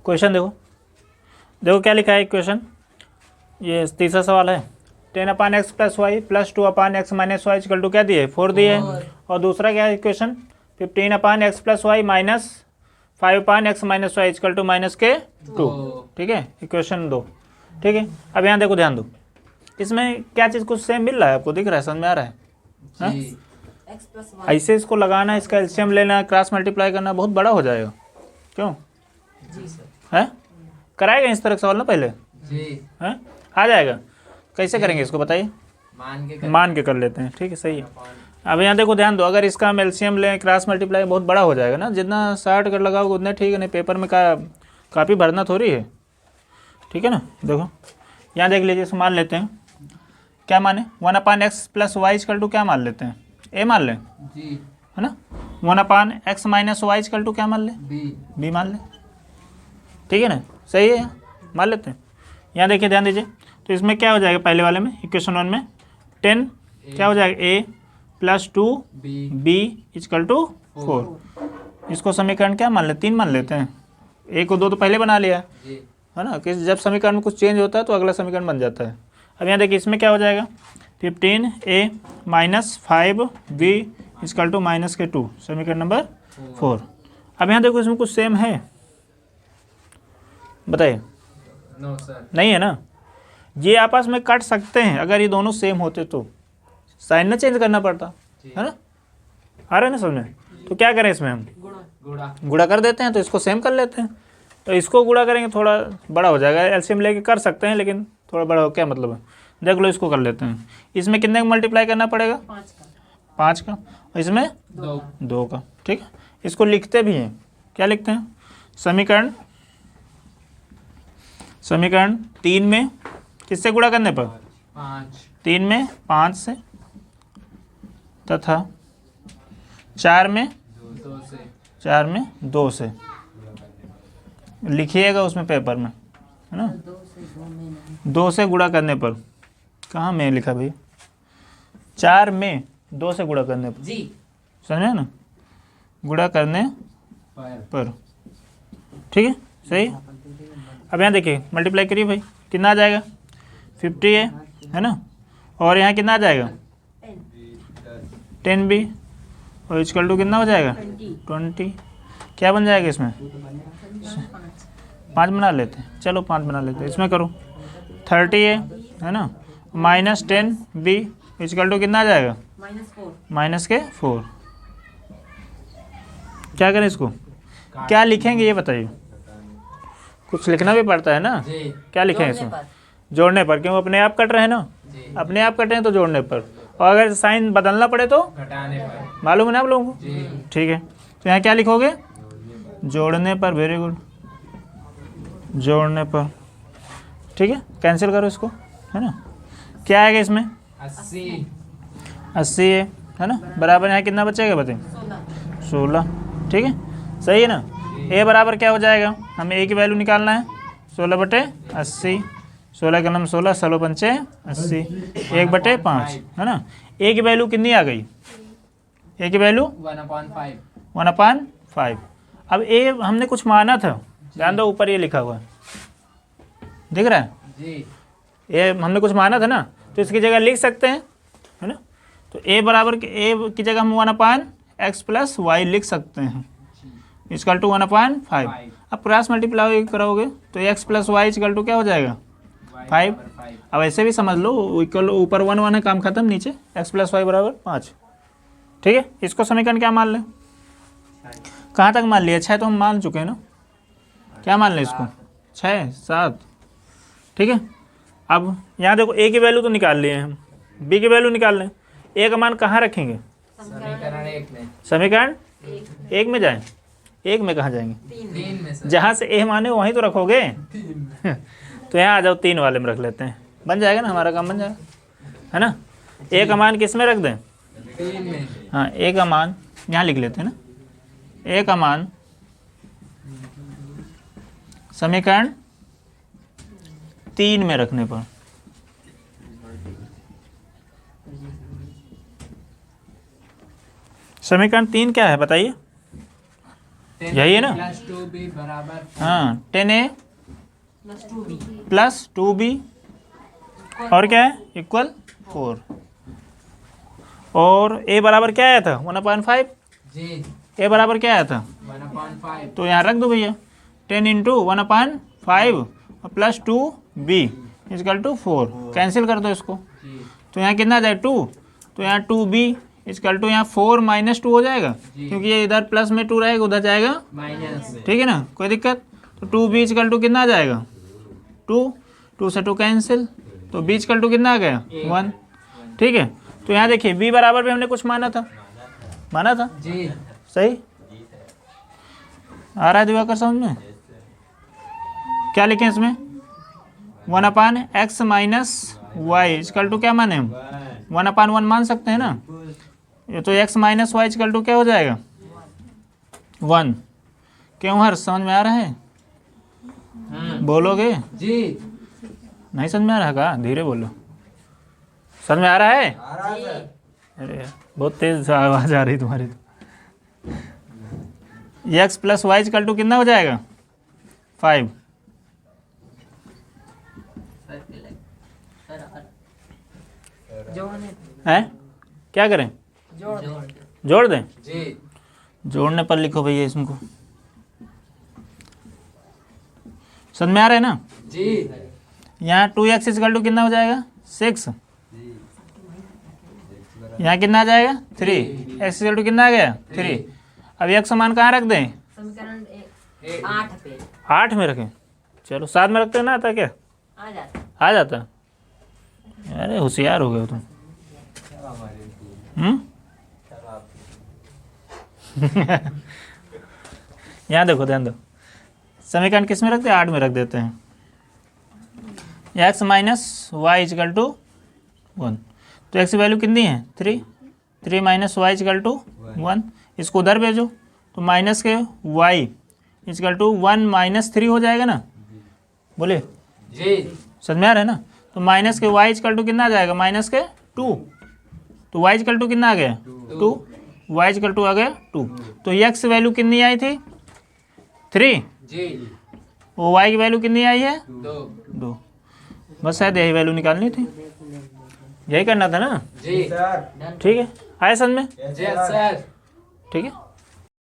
Question देखो, देखो क्या लिखा है क्वेश्चन। ये तीसरा सवाल है 10/x + y + 2/x - y = क्या दिए 4 दिए है। और दूसरा क्या है equation 15/x + y - 5/x - y = -2। ठीक है, इक्वेशन 2। ठीक है, अब यहाँ देखो, ध्यान दो, इसमें क्या चीज़ कुछ सेम मिल रहा है, आपको दिख रहा है, समझ में आ रहा है? ऐसे इसको लगाना, इसका एलसीएम लेना, क्रॉस मल्टीप्लाई करना बहुत बड़ा हो जाएगा। क्यों जी सर, है? कराएगा इस तरह का सवाल ना पहले जी है, आ जाएगा। कैसे करेंगे इसको बताइए? मान के कर लेते हैं। ठीक है, सही है। अब यहाँ देखो, ध्यान दो, अगर इसका हम एलसीएम लें, क्रॉस मल्टीप्लाई, बहुत बड़ा हो जाएगा ना। जितना 60 अगर लगाओगे उतना ठीक है, नहीं पेपर में कापी भरना थोड़ी है। ठीक है ना, देखो यहाँ देख लीजिए, इसको मान लेते हैं, क्या माने 1/x + y = क्या मान लेते हैं, ए मान लें, जी, है ना। 1/x - y = क्या मान लें, बी मान लें। ठीक है ना, सही है, मान लेते हैं। यहाँ देखिए, ध्यान दीजिए, तो इसमें क्या हो जाएगा, पहले वाले में इक्वेशन 1 में 10 क्या हो जाएगा a + 2b = 4। इसको समीकरण क्या मान लेते, 3 मान लेते हैं। a को 2 तो पहले बना लिया है ना, कि जब समीकरण में कुछ चेंज होता है तो अगला समीकरण बन जाता है। अब यहाँ देखिए, इसमें क्या हो जाएगा 15a - 5b = -2, समीकरण नंबर 4। अब यहाँ देखो, इसमें कुछ सेम है, बताइए? नो सर, नहीं है ना। ये आपस में कट सकते हैं अगर ये दोनों सेम होते तो, साइन ना चेंज करना पड़ता है ना। आ रहा है ना समझ में? तो क्या करें, इसमें हम गुणा कर देते हैं, तो इसको सेम कर लेते हैं। तो इसको गुणा करेंगे, थोड़ा बड़ा हो जाएगा, एलसीएम लेके कर सकते हैं, लेकिन थोड़ा बड़ा हो, क्या मतलब है, देख लो, इसको कर लेते हैं। इसमें कितने का मल्टीप्लाई करना पड़ेगा, 5 का, और इसमें 2 का। ठीक है, इसको लिखते भी हैं, क्या लिखते हैं, समीकरण 3 में किससे गुणा करने पर, 3 में 5 से, तथा 4 में 2 से लिखिएगा उसमें पेपर में, है ना। 2 से गुणा करने पर, कहाँ में लिखा भाई, 4 में 2 से गुणा करने पर, जी, समझे ना, गुणा करने पर। ठीक है, सही। अब यहाँ देखिए, मल्टीप्लाई करिए भाई, कितना आ जाएगा 50 है ना, और यहाँ कितना आ जाएगा 10b, और इक्वल टू कितना हो जाएगा 20। क्या बन जाएगा इसमें, 5 बना लेते हैं, चलो 5 बना लेते हैं। इसमें करो 30 है ना, -10b इक्वल टू कितना आ जाएगा -4। क्या करें इसको, क्या लिखेंगे ये बताइए? कुछ लिखना भी पड़ता है ना। क्या लिखें इसमें, जोड़ने पर, क्यों अपने आप कट रहे हैं ना, अपने आप कट रहे हैं तो जोड़ने पर, और अगर साइन बदलना पड़े तो घटाने पर, मालूम है ना आप लोगों को। ठीक है, तो यहाँ क्या लिखोगे, जोड़ने पर, वेरी गुड, जोड़ने पर। ठीक है, कैंसिल करो इसको, है ना। क्या आएगा इसमें 80 है ना, बराबर यहाँ कितना बचेगा बताइए 16। ठीक है, सही है ना। ए बराबर क्या हो जाएगा, हमें ए की वैल्यू निकालना है, 16/80, 16 का नाम 16, 16 पंचे 80, 1/5 है ना। ए की वैल्यू कितनी आ गई, ए की वैल्यू 1/5। अब ए हमने कुछ माना था, ध्यान दो, ऊपर ये लिखा हुआ है, दिख रहा है जी, ए हमने कुछ माना था ना, तो इसकी जगह लिख सकते हैं, है ना। तो ए बराबर ए की जगह हम 1/x + y लिख सकते हैं, इक्वल टू 1/5। अब क्रॉस मल्टीप्लाई करोगे तो x + y इक्वल टू क्या हो जाएगा 5। अब ऐसे भी समझ लो, इक्वल ऊपर 1 1 है, काम खत्म, नीचे x + y = 5। ठीक है, इसको समीकरण क्या मान लें, कहाँ तक मान लिया, 6 तो हम मान चुके हैं ना, क्या मान लें इसको, 6 7। ठीक है, अब यहाँ देखो, ए की वैल्यू तो निकाल लिए हैं हम, बी की वैल्यू निकाल लें। ए का मान कहाँ रखेंगे, समीकरण 1 में जाएं, 1 में कहाँ जाएंगे, 3 में सर, जहाँ से ए माने वहीं तो रखोगे। तो यहाँ आ जाओ, 3 वाले में रख लेते हैं, बन जाएगा ना, हमारा काम बन जाएगा, है ना। ए का मान किस में रख दें, 3 में, हाँ, ए का मान यहाँ लिख लेते हैं ना, ए का मान समीकरण 3 में रखने पर, समीकरण 3 क्या है बताइए, यही है ना? प्लस 2b बराबर 4। हाँ 10a plus 2b plus 2b और क्या है इक्वल 4। और a बराबर क्या आया था 1/5। जी a बराबर क्या आया था 1/5। तो यहाँ रख दो भैया 10 इंटू 1/5 और plus 2b is equal to 4 cancel कर दो इसको। जी तो यहाँ कितना आ जाए 2 तो यहाँ 2b इजकल टू यहाँ 4 माइनस 2 हो जाएगा जी। क्योंकि ये इधर प्लस में 2 रहेगा उधर जाएगा माइनस। ठीक है ना कोई दिक्कत। तो 2b इजकल टू कितना आ जाएगा 2 से 2 कैंसिल तो b इजकल टू कितना आ गया 1 ठीक है। तो यहाँ देखिए b बराबर भी हमने कुछ माना था जी सही आ रहा है दिवाकर समझ में। क्या लिखें इसमें 1/x minus y equal to क्या माने हम 1/1 मान सकते हैं ना। ये तो x minus y equal to क्या हो जाएगा 1। क्यों हर समझ में आ रहा है बोलोगे जी नहीं समझ में आ रहा का धीरे बोलो समझ में आ रहा है। अरे यार, बहुत तेज आवाज आ रही तुम्हारी। x plus y equal to कितना हो जाएगा 5। जोड़ने है क्या करें जोड़ जोड़ दें। जी जोड़ने पर लिखो भैया इसको समझ में आ रहा है ना। जी यहाँ 2x इजकल टू कितना हो जाएगा 6। यहाँ कितना आ जाएगा 3 x इजकल टू कितना आ गया 3। अब x समान कहाँ रख दें समीकरण 8 पे 8 में रखें। चलो 7 में रखते ना आता क्या आ जाता आ जाता। अरे होशियार हो गए तुम यहाँ देखो ध्यान दो समीकरण किस में रखते हैं 8 में रख देते हैं। x minus y equal to 1 तो x की वैल्यू कितनी है 3 माइनस वाई इजकल टू 1 इसको उधर भेजो तो माइनस के y इजकल टू 1 माइनस 3 हो जाएगा ना बोले जी समझ में आ रहा है ना। तो माइनस के y इजकल टू कितना आ जाएगा माइनस के 2 तो y इजकल टू कितना आ गया 2 y इजकल टू आ गया 2 तो x वैल्यू कितनी आई थी 3 जी वो y की वैल्यू कितनी आई है 2 2 बस शायद यही वैल्यू निकालनी थी यही करना था ना जी ठीक है आया समझ में जी सर। ठीक है।